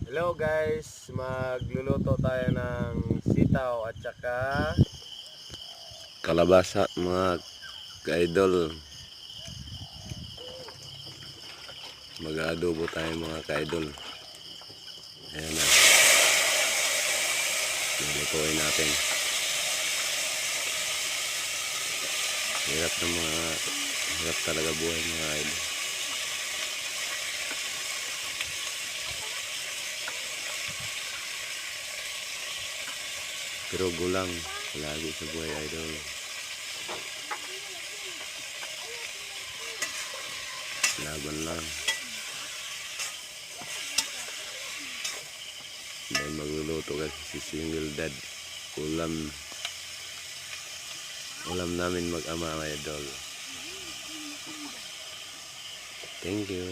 Hello guys, magluluto tayo ng sitaw at saka kalabasa mga ka-idol. Mag-aadobo tayo mga ka-idol. Ayan na. Lutuin natin. Hirap talaga buhay mga idol. Pero gulang lagi sa buhay idol. Laban lang. Dahil magluluto kasi si single dad. Ulam namin mag-ama idol. Thank you.